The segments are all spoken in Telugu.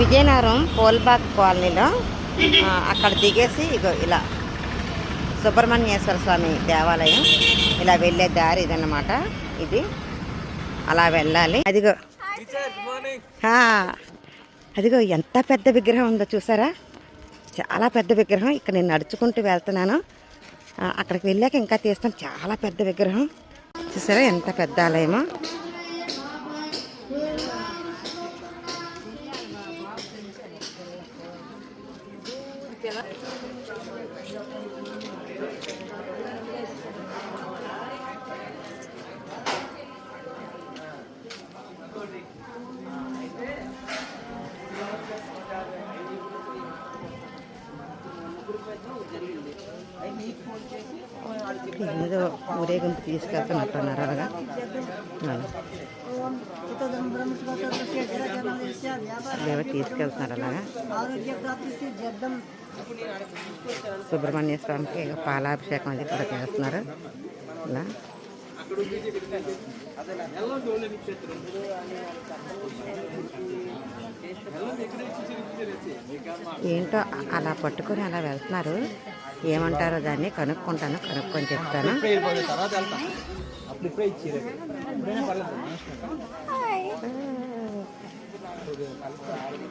విజయనగరం పోల్బాగ్ కాలనీలో అక్కడ దిగేసి ఇగో ఇలా సుబ్రహ్మణ్యేశ్వర స్వామి దేవాలయం ఇలా వెళ్ళే దారి ఇదన్నమాట. ఇది అలా వెళ్ళాలి. అదిగో అదిగో ఎంత పెద్ద విగ్రహం ఉందో చూసారా, చాలా పెద్ద విగ్రహం. ఇక్కడ నేను నడుచుకుంటూ వెళ్తున్నాను, అక్కడికి వెళ్ళాక ఇంకా తీస్తాను. చాలా పెద్ద విగ్రహం చూసారా, ఎంత పెద్ద ఆలయమో. ఏదో ఊరేగింపు తీసుకెళ్తున్నట్టున్నారు అలాగా. ఏవో తీసుకెళ్తున్నారు అలాగా. సుబ్రహ్మణ్య స్వామికి పాలాభిషేకం అది కూడా చేస్తున్నారు ఇలా. ఏంటో అలా పట్టుకొని అలా వెళ్తున్నారు. ఏమంటారో దాన్ని కనుక్కుంటాను, కనుక్కొని చెప్తాను.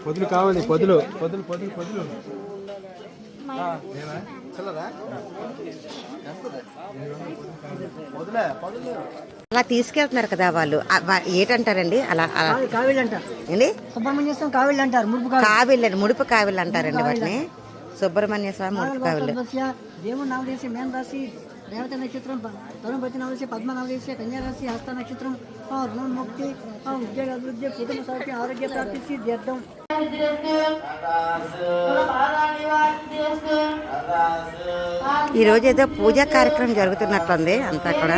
పొదులు కావాలి, పొదులు పొదులు పొదులు పొదులు అలా తీసుకెళ్తున్నారు కదా వాళ్ళు. ఏంటంటారండి అలా ఏంటి? సుబ్రహ్మణ్యేశ్వరం కావిళ్ళు అంటారు. కావిళ్ళు, ముడుపు కావిళ్ళు అంటారండి వాటిని. సుబ్రహ్మణ్య స్వామి ముడుపు కావిళ్ళు. దేవుడు నామదేశి మేన రాశి, రేవత నక్షత్రం, తరుణపతి నవదేశి, పద్మ నవదేశి, కన్యా రాశి, హస్త నక్షత్రం, రుణముక్తి, ఉద్యోగ అభివృద్ధి, కుటుంబ సౌఖ్యం, ఆరోగ్య ప్రాప్తి సిద్ధ్యర్థం. ఈరోజు ఏదో పూజా కార్యక్రమం జరుగుతున్నట్లుంది అంతా కూడా.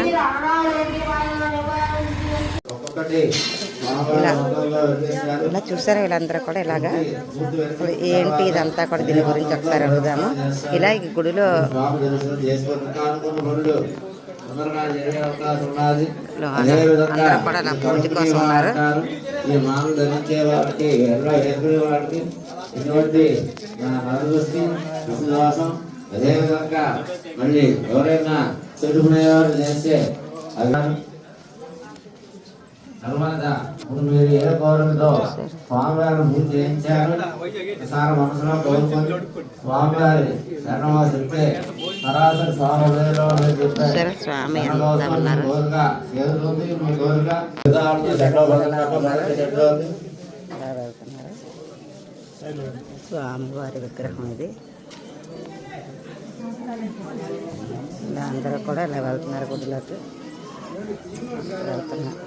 ఇలా చూసారా, వీళ్ళందరూ కూడా ఇలాగా. ఏంటి ఇదంతా కూడా, దీని గురించి ఒకసారి అడుగుదాము. ఇలా ఈ గుడిలో అందరూ కూడా అలా పూజ కోసం ఉన్నారు. అదేవిధంగా మళ్ళీ ఎవరైనా చెడుకునేవారు చేస్తే తర్వాత ఇప్పుడు మీరు ఏ గౌరవంతో స్వామివారిని పూజ చేయించారు సార్ మనసులో కోరుకొని స్వామివారి శరణమా చెప్తే సరాసరి స్వామి కోరిక ఎదురుంది. మీ కోరిక స్వామివారి విగ్రహం ఇది. ఇలా అందరూ కూడా ఇలా వెళ్తున్నారు గుడిలోకి వెళ్తున్నారు.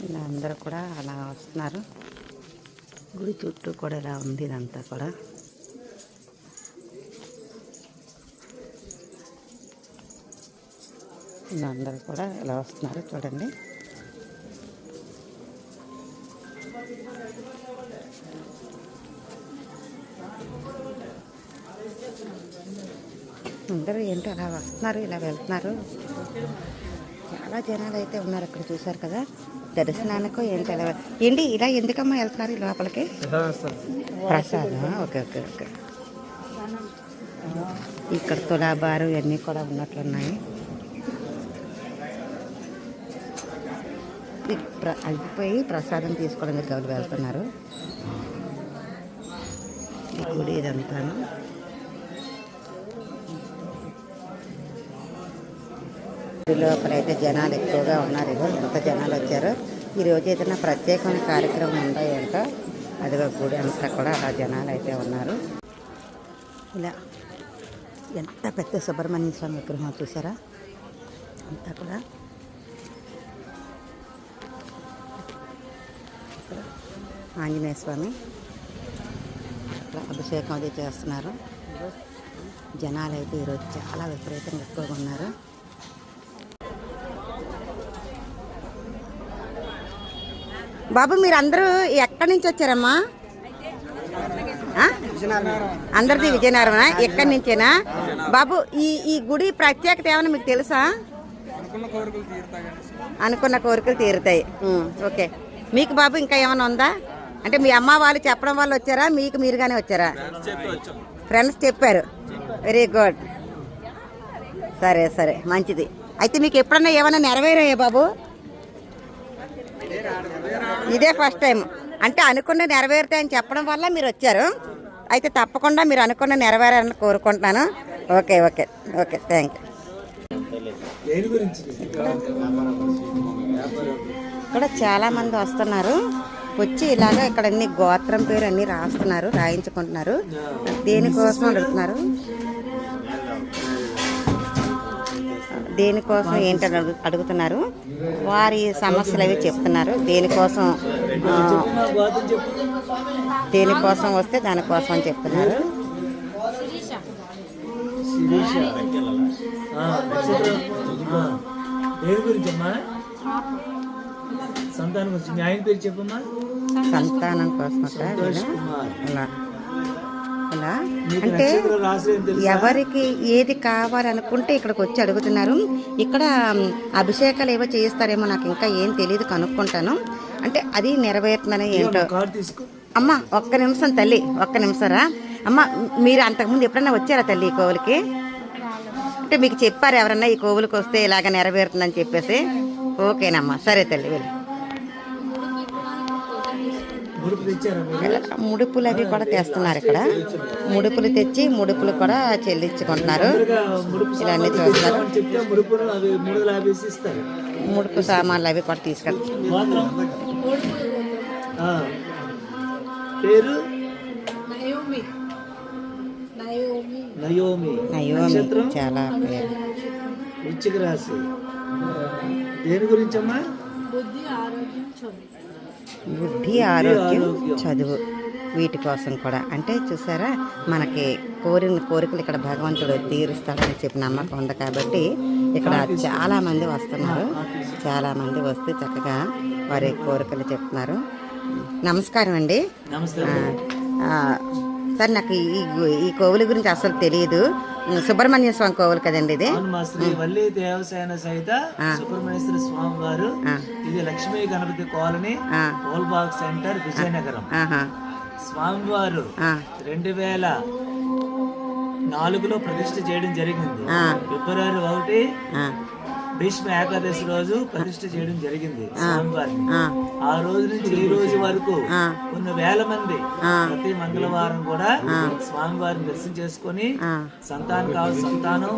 ఇలా అందరూ కూడా అలా వస్తున్నారు. గుడి చుట్టూ కూడా ఇలా ఉంది ఇదంతా కూడా. ఇలా అందరూ కూడా ఇలా వస్తున్నారు చూడండి. అందరూ ఏంటో అలా వస్తున్నారు, ఇలా వెళ్తున్నారు. చాలా జనాలు అయితే ఉన్నారు అక్కడ, చూసారు కదా. దర్శనానికో ఏంటి అలా ఏంటి ఇలా ఎందుకమ్మా వెళ్తున్నారు ఈ లోపలికి? ప్రసాదం. Okay okay okay. ఇక్కడ తులాబారు ఇవన్నీ కూడా ఉన్నట్లున్నాయి. అయిపోయి ప్రసాదం తీసుకోవడానికి గౌలు వెళ్తున్నారు. ఈ గుడి ఇదంతాను. లోపలైతే జనాలు ఎక్కువగా ఉన్నారు. ఎంత జనాలు వచ్చారో. ఈరోజు ఏదైనా ప్రత్యేకమైన కార్యక్రమం ఉంటాయంట. అదిగో గుడి అంతా కూడా అలా జనాలు అయితే ఉన్నారు. ఇలా ఎంత పెద్ద సుబ్రహ్మణ్య స్వామి విగ్రహం చూసారా, అంతా కూడా. ఆంజనేయ స్వామి అభిషేకం అది చేస్తున్నారు. జనాలు అయితే ఈరోజు చాలా విపరీతంగా ఎక్కువగా ఉన్నారు. బాబు మీరు అందరూ ఎక్కడి నుంచి వచ్చారమ్మా? అందరిది విజయనగరమా? ఎక్కడి నుంచేనా బాబు? ఈ గుడి ప్రత్యేకత ఏమైనా మీకు తెలుసా? అనుకున్న కోరికలు తీరుతాయి. ఓకే, మీకు బాబు ఇంకా ఏమైనా ఉందా? అంటే మీ అమ్మ వాళ్ళు చెప్పడం వల్ల వచ్చారా, మీకు మీరుగానే వచ్చారా? ఫ్రెండ్స్ చెప్పారు. Very good. సరే సరే, మంచిది. అయితే మీకు ఎప్పుడన్నా ఏమైనా నెరవేరాయా బాబు? ఇదే ఫస్ట్ టైం. అంటే అనుకున్న నెరవేరుతాయని చెప్పడం వల్ల మీరు వచ్చారు. అయితే తప్పకుండా మీరు అనుకున్న నెరవేరాలని కోరుకుంటున్నాను. Okay okay okay, thank you. ఇక్కడ చాలామంది వస్తున్నారు. వచ్చి ఇలాగ ఇక్కడ అన్ని గోత్రం పేరు అన్నీ రాస్తున్నారు, రాయించుకుంటున్నారు. దేనికోసం అడుగుతున్నారు, దేనికోసం ఏంటని అడుగుతున్నారు. వారి సమస్యలు అవి చెప్తున్నారు. దేనికోసం వస్తే దానికోసం అని చెప్తున్నారు. సంతానం వచ్చి మీ ఆయన పేరు చెప్పమ్మా. సంతానం కోసం ఇలా ఇలా అంటే ఎవరికి ఏది కావాలనుకుంటే ఇక్కడికి వచ్చి అడుగుతున్నారు. ఇక్కడ అభిషేకాలు ఏవో చేయిస్తారేమో, నాకు ఇంకా ఏం తెలియదు, కనుక్కుంటాను. అంటే అది నెరవేరుతుందని ఏంటో. అమ్మ ఒక్క నిమిషం తల్లి, ఒక్క నిమిషంరా అమ్మ. మీరు అంతకుముందు ఎప్పుడన్నా వచ్చారా తల్లి ఈ కోవిలకి? అంటే మీకు చెప్పారు ఎవరన్నా ఈ కోవిలకి వస్తే ఇలాగ నెరవేరుతుందని చెప్పేసి? ఓకేనమ్మా, సరే తల్లి వెళ్ళి. ముడుపులు అవి కూడా తెస్తున్నారు ఇక్కడ. ముడుపులు తెచ్చి ముడుపులు కూడా చెల్లించుకుంటున్నారు. ఇలా అన్ని చూస్తున్నారు. ముడుపు సామాన్లు అవి కూడా తీసుకెళ్తారు. చాలా వృశ్చిక రాశి. దేని గురించమ్మా? బుద్ధి, ఆరోగ్యం, చదువు, వీటి కోసం కూడా. అంటే చూసారా, మనకి కోరికలు ఇక్కడ భగవంతుడు తీరుస్తాడని చెప్పి నమ్మకం ఉంది కాబట్టి ఇక్కడ చాలామంది వస్తున్నారు. చాలామంది వస్తే చక్కగా వారి కోరికలు చెప్తున్నారు. నమస్కారం అండి. సార్, నాకు ఈ కోవిల గురించి అసలు తెలియదు. సుబ్రహ్మణ్య స్వామి కోవిలు కదండి ఇది? శ్రీ వల్లి దేవసేన సహిత సుబ్రహ్మణ్యేశ్వర స్వామి వారు. ఇది లక్ష్మీ గణపతి కాలనీ, ఓల్బాగ్ సెంటర్, విజయనగరం. స్వామివారు 2004లో ప్రతిష్ఠ చేయడం జరిగింది. ఫిబ్రవరి 1 భీష్మ ఏకాదశి రోజు ప్రతిష్ఠ చేయడం జరిగింది స్వామివారిని. ఆ రోజు నుంచి ఈ రోజు వరకు కొన్ని వేల మంది ప్రతి మంగళవారం కూడా స్వామివారిని దర్శనం చేసుకుని సంతానం కావాల్సిన సంతానం,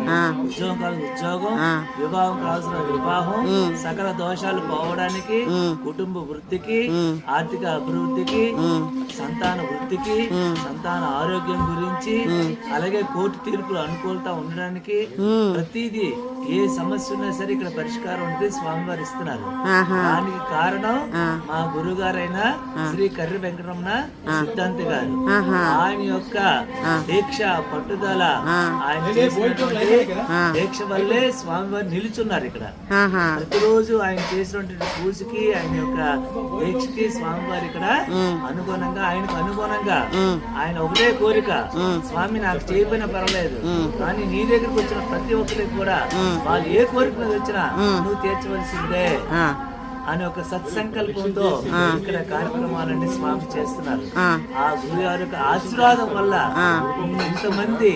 ఉద్యోగం కావాల్సిన ఉద్యోగం, వివాహం కావాల్సిన వివాహం, సకల దోషాలు పోవడానికి, కుటుంబ వృద్ధికి, ఆర్థిక అభివృద్ధికి, సంతాన వృద్ధికి, సంతాన ఆరోగ్యం గురించి, అలాగే కోర్టు తీర్పులు అనుకూలత ఉండడానికి, ప్రతిదీ ఏ సమస్య ఉన్నా సరే ఇక్కడ పరిష్కారం ఉంటుంది, స్వామివారు ఇస్తున్నారు. దానికి కారణం మా గురువు గారైన శ్రీ కర్రి వెంకటరమణ సిద్ధాంతి గారు. ఆయన యొక్క దీక్ష, పట్టుదల, ఆయన చేసినటువంటి దీక్ష వల్లే స్వామివారు నిలుచున్నారు ఇక్కడ. ప్రతిరోజు ఆయన చేసినటువంటి పూజకి, ఆయన యొక్క దీక్షకి స్వామివారు ఇక్కడ అనుగుణంగా, ఆయనకు అనుగుణంగా ఆయన ఒకటే కోరిక, స్వామి నాకు చేయకపోయినా పర్వాలేదు, కానీ నీ దగ్గరకు వచ్చిన ప్రతి ఒక్కరికి కూడా వాళ్ళు ఏ కోరిక మీద వచ్చినా నువ్వు తీర్చవలసిందే అని ఒక సత్సంకల్పంతో ఇక్కడ కార్యక్రమాలన్నీ స్వామి చేస్తున్నారు. ఆ గురు గారి యొక్క ఆశీర్వాదం వల్ల ఇంతమంది,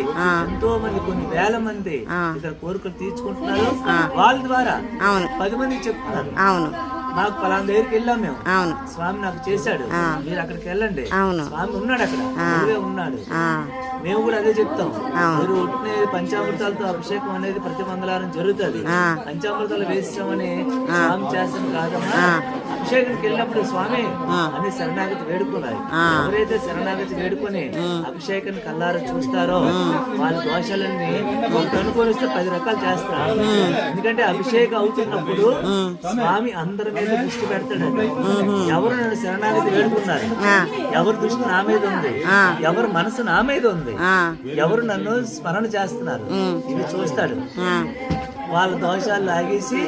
ఎంతో మంది, కొన్ని వేల మంది ఇక్కడ కోరికలు తీర్చుకుంటున్నారు. వాళ్ళ ద్వారా 10 మందికి చెప్తున్నారు, నాకు పలానా దగ్గరికి వెళ్ళాం మేము, స్వామి నాకు చేశాడు, మీరు అక్కడికి వెళ్ళండి, స్వామి ఉన్నాడు అక్కడ, ఉన్నాడు. మేము కూడా అదే చెప్తాం. మీరు ఉట్టిన పంచామృతాలతో అభిషేకం అనేది ప్రతి మంగళవారం జరుగుతుంది. పంచామృతాలు వేసామని స్వామి చేస్తాం కాదమ్మా. అభిషేకానికి వెళ్ళినప్పుడు స్వామి అన్ని శరణాగతి వేడుకున్నారు. ఎవరైతే శరణాగతి వేడుకొని అభిషేకాన్ని కల్లారా చూస్తారో వాళ్ళ దోషాలన్నీ ఒకటి అనుకూలిస్తే 10 రకాలు చేస్తారు. ఎందుకంటే అభిషేకం అవుతున్నప్పుడు స్వామి అందరి మీద దృష్టి పెడతాడు. ఎవరు నన్ను శరణాగతి వేడుకున్నారు, ఎవరి దృష్టి నా మీద ఉంది, ఎవరి మనసు నా మీద ఉంది, ఎవరు నన్ను స్మరణ చేస్తున్నారు, ఇది చూస్తాడు. వాళ్ళ దోషాలు లాగేసి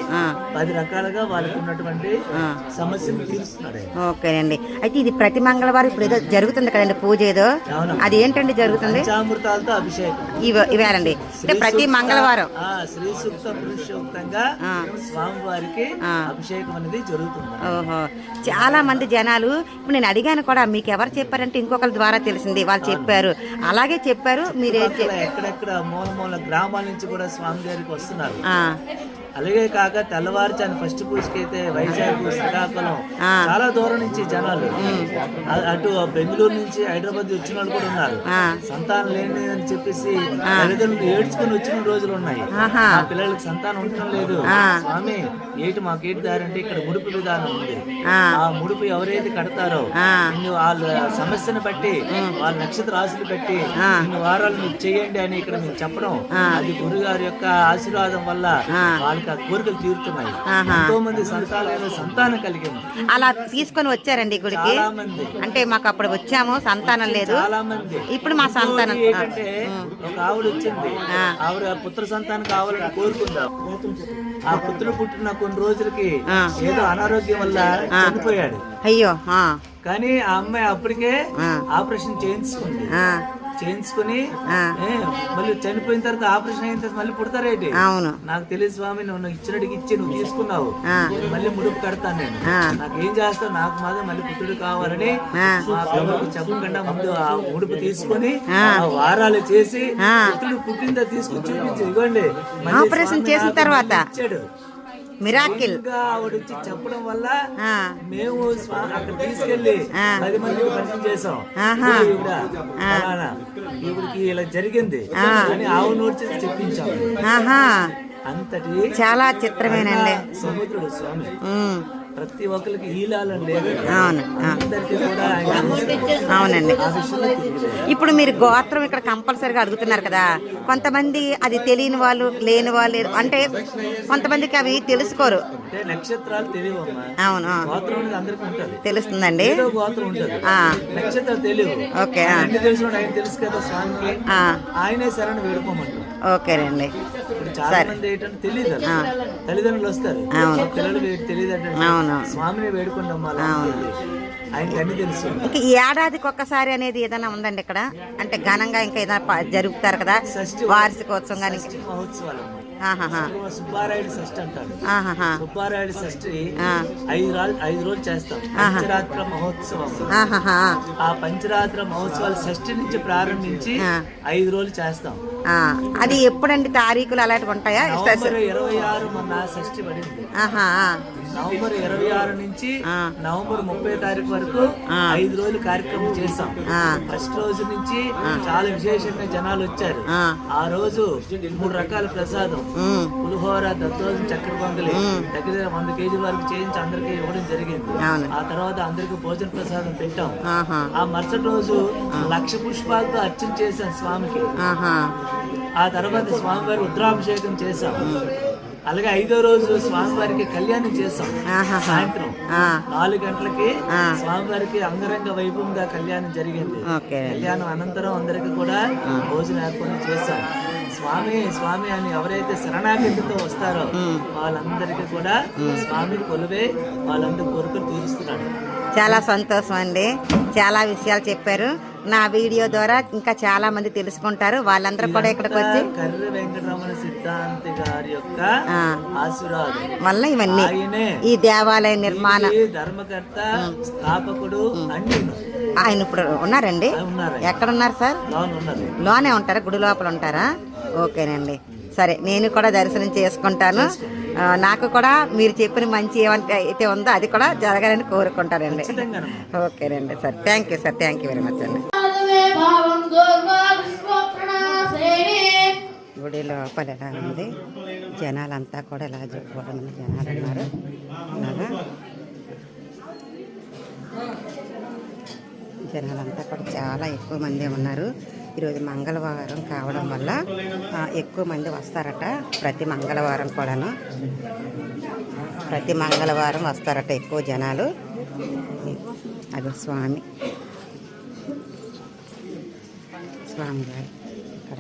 10 రకాలుగా వాళ్ళకి ఉన్నటువంటి సమస్యను తీరుస్తున్నాడు ఆయన. ఓకేనండి. అయితే ఇది ప్రతి మంగళవారం ఇప్పుడు ఏదో జరుగుతుంది కదండి పూజ ఏదో, అది ఏంటండి జరుగుతుంది? పంచామృతాలతో అభిషేకం ఇవేనండి, అంటే ప్రతి మంగళవారం శ్రీ సూక్త పురుషోక్తంగా స్వామివారికి అభిషేకం అనేది జరుగుతుంది. ఓహో, చాలా మంది జనాలు ఇప్పుడు నేను అడిగాను కూడా, మీకు ఎవరు చెప్పారంటే ఇంకొకరి ద్వారా తెలిసింది, వాళ్ళు చెప్పారు, అలాగే చెప్పారు. మీరు ఎక్కడెక్కడ మూల గ్రామాల నుంచి కూడా స్వామి గారికి వస్తున్నారు. అలాగే కాక తెల్లవారుజాను ఫస్ట్ పూజకి అయితే వైజాగ్, శ్రీకాకుళం చాలా దూరం నుంచి జనాలు, అటు బెంగళూరు నుంచి హైదరాబాద్ వచ్చిన వాళ్ళు కూడా ఉన్నారు. సంతానం లేని అని చెప్పేసి తల్లిదండ్రులు ఏడ్చుకుని వచ్చిన రోజులు ఉన్నాయి. ఆ పిల్లలకి సంతానం ఉండటం లేదు. స్వామి మాకేటి దారి అంటే ఇక్కడ ముడుపు విధానం ఉంది. ఆ ముడుపు ఎవరైతే కడతారో వాళ్ళ సమస్యను బట్టి, వాళ్ళ నక్షత్ర రాశులు బట్టి ఇన్ని వారాలు మీరు చేయండి అని ఇక్కడ మేము చెప్పడం, అది గురుగారి యొక్క ఆశీర్వాదం వల్ల వాళ్ళకి ఆ కోరికలు తీరుతున్నాయి. ఎంతో మంది సంతానం కలిగింది. అలా తీసుకొని వచ్చారండి గుడికి. అంటే మాకు అప్పుడు వచ్చాము, సంతానం లేదు, చాలా మంది ఇప్పుడు మా సంతానం ఏంటంటే ఒక ఆవిడ వచ్చింది, ఆవిడ పుత్ర సంతానం కావాలని కోరుకుందాం. ఆ పుత్రుడు పుట్టిన కొన్ని రోజులకి ఏదో అనారోగ్యం వల్ల చనిపోయాడు. అయ్యో. కానీ ఆ అమ్మాయి అప్పటికే ఆపరేషన్ చేయించుకుని మళ్ళీ చనిపోయిన తర్వాత ఆపరేషన్ అయిన తర్వాత మళ్ళీ పుడతారేంటి? అవును, నాకు తెలియదు స్వామి, నువ్వు ఇచ్చినడికి ఇచ్చి నువ్వు తీసుకున్నావు, మళ్ళీ ముడుపు కడతాను నేను, నాకు ఏం చేస్తావు, నాకు మాత్రం మళ్ళీ పుత్రుడు కావాలని మా పిల్లలకు చెప్పకుండా ముందు ఆ ముడుపు తీసుకుని వారాలు చేసి పుత్రుడు పుట్టిందా తీసుకుని చూపించి ఇవ్వండి ఆపరేషన్ చేసిన తర్వాత ఇచ్చాడు. మిరాకిల్ ఆవిడ వచ్చి చెప్పడం వల్ల మేము అక్కడ తీసుకెళ్లి 10 మందికి పరిచయం చేసాం. ఈవిడికి ఇలా జరిగింది అని ఆవిడ నోటి చెప్పించాం. అంతటి చాలా చిత్రమేనండి సముద్రుడు స్వామి. ప్రతి ఒక్కరికి ఈలాలని లేదు. అవును, అందరికీ కూడా అవునండి. ఇప్పుడు మీరు గోత్రం ఇక్కడ కంపల్సరీగా అడుగుతున్నారు కదా, కొంతమంది అది తెలియని వాళ్ళు, లేని వాళ్ళు, అంటే కొంతమందికి అవి తెలుసుకోరు. అంటే నక్షత్రాలు తెలియవమ్మా. అవును, గోత్రం అందరికి ఉంటుంది, తెలుస్తుందండి. గోత్రం ఉంటుంది, నక్షత్రాలు తెలియవు. ఓకే, అన్ని తెలిసిన ఆయన తెలుసు కదా స్వామికి, ఆయనే శరణు వేడుకోమంటారు. ఓకేనండి. చాలా మంది ఏంటంటే తెలియదు, తల్లిదండ్రులు వస్తారు, పిల్లలు తెలియదు అంటే స్వామిని వేడుకుంటాం, ఆయనకి అన్ని తెలుసు. ఇంకా ఈ ఏడాదికి ఒక్కసారి అనేది ఏదైనా ఉందండి ఇక్కడ, అంటే ఘనంగా ఇంకా ఏదైనా జరుపుతారు కదా, వార్షికోత్సవం కానీ మహోత్సవాలు. సుబ్బారాయుడు షష్ఠి అంటారు. సుబ్బారాయుడు షష్ఠి 5 రోజులు చేస్తాం. పంచరాత్ర మహోత్సవం. ఆ పంచరాత్ర మహోత్సవాలు షష్ఠి నుంచి ప్రారంభించి 5 రోజులు చేస్తాం. అది ఎప్పుడండి తారీఖులు అలాంటివి ఉంటాయా? నవంబర్ 26 మొన్న షష్ఠి పడింది. నవంబర్ 26 నుంచి నవంబర్ 30 తారీఖు వరకు 5 రోజులు కార్యక్రమం చేస్తాం. ఫస్ట్ రోజు నుంచి చాలా విశేషంగా జనాలు వచ్చారు. ఆ రోజు 3 రకాల ప్రసాదం, పులిహోర, దద్దోజనం, చక్కెర పొంగలి దగ్గర 100 కేజీల వరకు చేయించి అందరికి ఇవ్వడం జరిగింది. ఆ తర్వాత అందరికి భోజన ప్రసాదం పెట్టాం. ఆ మరుసటి రోజు 1,00,000 పుష్పాలతో అర్చన చేశాం స్వామికి. ఆ తర్వాత స్వామివారి రుద్రాభిషేకం చేశాం. అలాగే 5వ రోజు స్వామివారికి కళ్యాణం చేస్తాం. సాయంత్రం 4 గంటలకి స్వామివారికి అంగరంగ వైభవంగా కళ్యాణం జరిగింది. కళ్యాణం అనంతరం అందరికి కూడా భోజనం ఏర్పాటు చేస్తాం. స్వామి స్వామి అని ఎవరైతే శరణాగతితో వస్తారో వాళ్ళందరికీ కూడా స్వామి కొలువే వాళ్ళందరి కోరికలు తీరుస్తున్నాడు. చాలా సంతోషం అండి, చాలా విషయాలు చెప్పారు. నా వీడియో ద్వారా ఇంకా చాలా మంది తెలుసుకుంటారు. వాళ్ళందరూ కూడా ఇక్కడికి వచ్చి కర్రి వెంకటరమణ సిద్ధాంతి గారి యొక్క ఆశీర్వాదం వల్ల ఇవన్నీ ఈ దేవాలయ నిర్మాణ ధర్మకర్త, స్థాపకుడు అన్ని ఆయన ఇప్పుడు ఉన్నారండి. ఎక్కడ ఉన్నారు సార్? లోనే ఉంటారా? గుడి లోపల ఉంటారా? ఓకేనండి, సరే, నేను కూడా దర్శనం చేసుకుంటాను. నాకు కూడా మీరు చెప్పిన మంచి ఏమంటే అయితే ఉందో అది కూడా జరగాలని కోరుకుంటానండి. ఓకేనండి sir, thank you sir, thank you very much అండి. గుడి లోపల ఎలా ఉంది, జనాలంతా కూడా ఇలా చెప్పుకోవడం జనాలు ఉన్నారు. అలాగా జనాలంతా కూడా చాలా ఎక్కువ మంది ఉన్నారు. ఈరోజు మంగళవారం కావడం వల్ల ఎక్కువ మంది వస్తారట. ప్రతి మంగళవారం కూడాను, ప్రతి మంగళవారం వస్తారట ఎక్కువ జనాలు. అది స్వామి గారు ఇక్కడ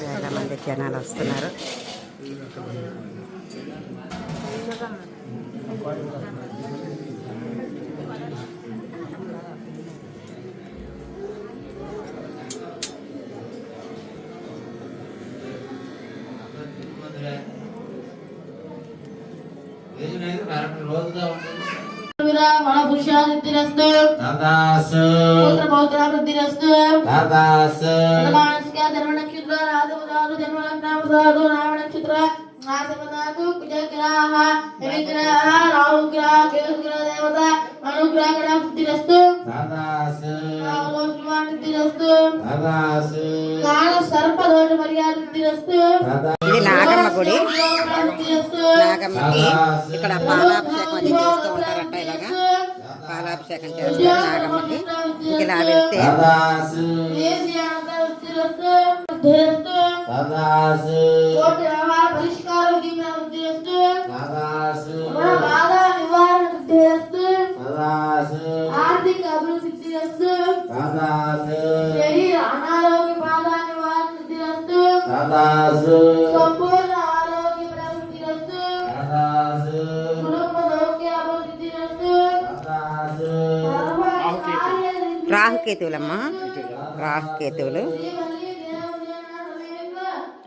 చాలా మంది జనాలు వస్తున్నారు. మన పురుషాదిత్యరస్తు దాదాసు పుత్ర పౌత్రాభివృద్ధిరస్తు దాదాసు మానసిక ధర్మ నక్షత్ర రాజపదాలు జన్మ నక్షత్రాలు నామ నక్షత్ర ఆసపదాలు కుజగ్రహ రవిగ్రహ రాహుగ్రహ కేతుగ్రహ దేవత అనుగ్రహ గణపతిరస్తు దాదాసు సిద్ధిరస్తు దాదాసు కాల సర్పదోష మర్యాదిరస్తు ఇది నాగమ్మ గుడి. నాగమ్మకి ఇక్కడ పాలాభిషేకం అది చేస్తూ ఉంటారట. ఇలాగా పాలాభిషేకం చేస్తారు నాగమ్మకి. ఇలా వెళ్తే దాదాసు దాదాసు పరిష్కారం దాదాసు బాధ నివారణ దాదాసు ఆర్థిక అభివృద్ధి దాదాసు శరీర అనారోగ్య బాధ నివారణ దాదాసు సంపూర్ణ ఆరోగ్య ప్రవృత్తి దాదాసు కుటుంబ సౌఖ్య అభివృద్ధి దాదాసు రాహుకేతువులమ్మా. రాహుకేతువులు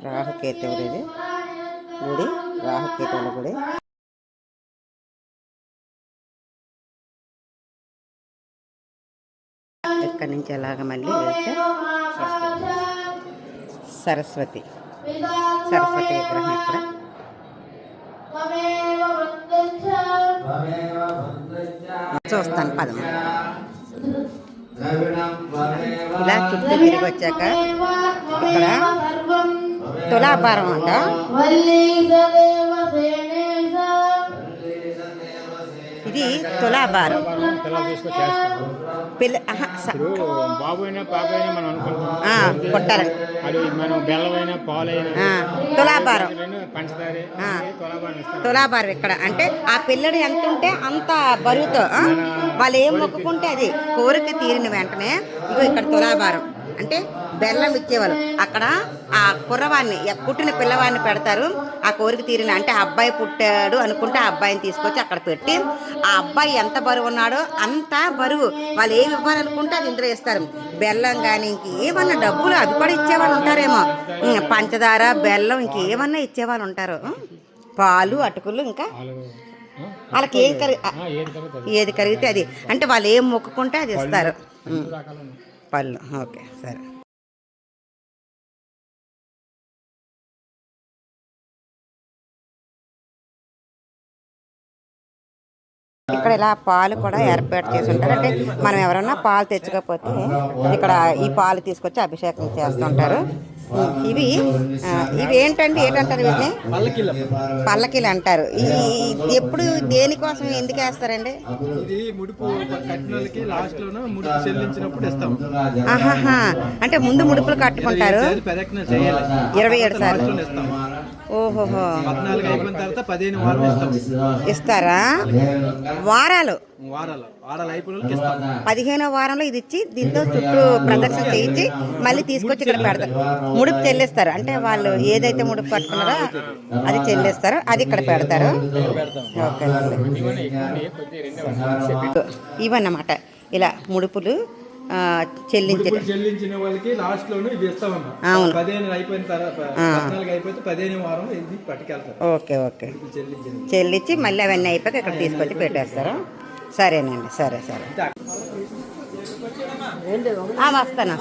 రాహుకేతువులు ఇది గుడి. రాహుకేతువుల గుడి. ఇక్కడి నుంచి అలాగ మళ్ళీ వెళ్తే సరస్వతి విగ్రహం ఇక్కడ. చూస్తాను పదం. ఇలా చుట్టూ తిరిగి వచ్చాక ఇక్కడ తులాభారం అంట. ఇది తులాభారం. పిల్ల బాబు అయినా పాప అయినా మనం అనుకుంటాం కొట్టాలని. అది మనం బెల్లమైనా పాలైనా తులాభారం. పంచదార తులాభారం ఇక్కడ అంటే ఆ పిల్లడు ఎంత ఉంటే అంత బరువుతో వాళ్ళు ఏం మొక్కుకుంటే అది కోరిక తీరిన వెంటనే ఇగో ఇక్కడ తులాభారం అంటే బెల్లం ఇచ్చేవాళ్ళు. అక్కడ ఆ కుర్రవాడిని పుట్టిన పిల్లవాడిని పెడతారు. ఆ కోరిక తీరిన అంటే ఆ అబ్బాయి పుట్టాడు అనుకుంటే ఆ అబ్బాయిని తీసుకొచ్చి అక్కడ పెట్టి ఆ అబ్బాయి ఎంత బరువు ఉన్నాడో అంత బరువు వాళ్ళు ఏమి ఇవ్వాలనుకుంటే అది ఇందులో ఇస్తారు. బెల్లం కానీ ఇంకేమన్నా డబ్బులు అది కూడా ఇచ్చేవాళ్ళు ఉంటారేమో. పంచదార బెల్లం ఇంకేమన్నా ఇచ్చేవాళ్ళు ఉంటారు. పాలు అటుకులు ఇంకా వాళ్ళకి ఏది కరిగితే అది అంటే వాళ్ళు ఏం మొక్కుకుంటే అది ఇస్తారు. పళ్ళు ఓకే సరే. ఇక్కడ ఇలా పాలు కూడా ఏర్పాటు చేసి ఉంటారు. అంటే మనం ఎవరన్నా పాలు తెచ్చుకోకపోతే ఇక్కడ ఈ పాలు తీసుకొచ్చి అభిషేకం చేస్తుంటారు. ఇవి ఏంటండి ఏంటంటారు వీటిని? పల్లకీలు అంటారు. ఎప్పుడు దేనికోసం ఎందుకు వేస్తారండి? ఆహాహా అంటే ముందు ముడుపులు కట్టుకుంటారు 27 సార్లు. ఓహోహో ఇస్తారా? వారాలు 15వ వారంలో ఇది ఇచ్చి దీంతో చుట్టూ ప్రదక్షిణ చేయించి మళ్ళీ తీసుకొచ్చి ఇక్కడ పెడతారు. ముడుపు చెల్లిస్తారు. అంటే వాళ్ళు ఏదైతే ముడుపు కట్టుకున్నారో అది చెల్లిస్తారు. అది ఇక్కడ పెడతారు. ఓకే ఇవన్నమాట ఇలా ముడుపులు చెల్లించిన వాళ్ళకి లాస్ట్ లోను ఇది ఇస్తామన్నా. 15 అయిపోయిన తర్వాత 14 అయిపోతే 15వ వారం ఇది పట్టుకెళ్తారు. ఓకే ఓకే చెల్లించి మళ్ళీ అవన్నీ అయిపోయి ఇక్కడ తీసుకొచ్చి పెట్టేస్తారు. సరేనండి సరే సరే వస్తాను.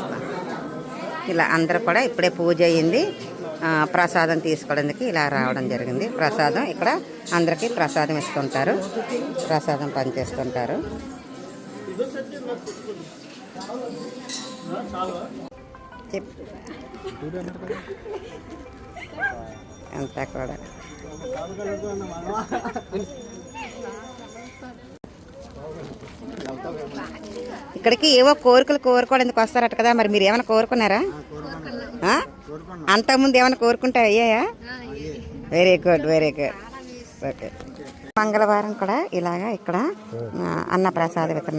ఇలా అందరూ కూడా ఇప్పుడే పూజ అయ్యింది. ప్రసాదం తీసుకోవడానికి ఇలా రావడం జరిగింది. ప్రసాదం ఇక్కడ అందరికీ ప్రసాదం ఇస్తుంటారు. ప్రసాదం పనిచేస్తుంటారు. అంతా కూడా ఇక్కడికి ఏవో కోరికలు కోరుకోవడానికి వస్తారట కదా. మరి మీరు ఏమైనా కోరుకున్నారా? అంతకుముందు ఏమైనా కోరుకుంటే అయ్యాయా? Very good very good. Okay మంగళవారం కూడా ఇలాగా ఇక్కడ అన్నప్రసాద వితరణ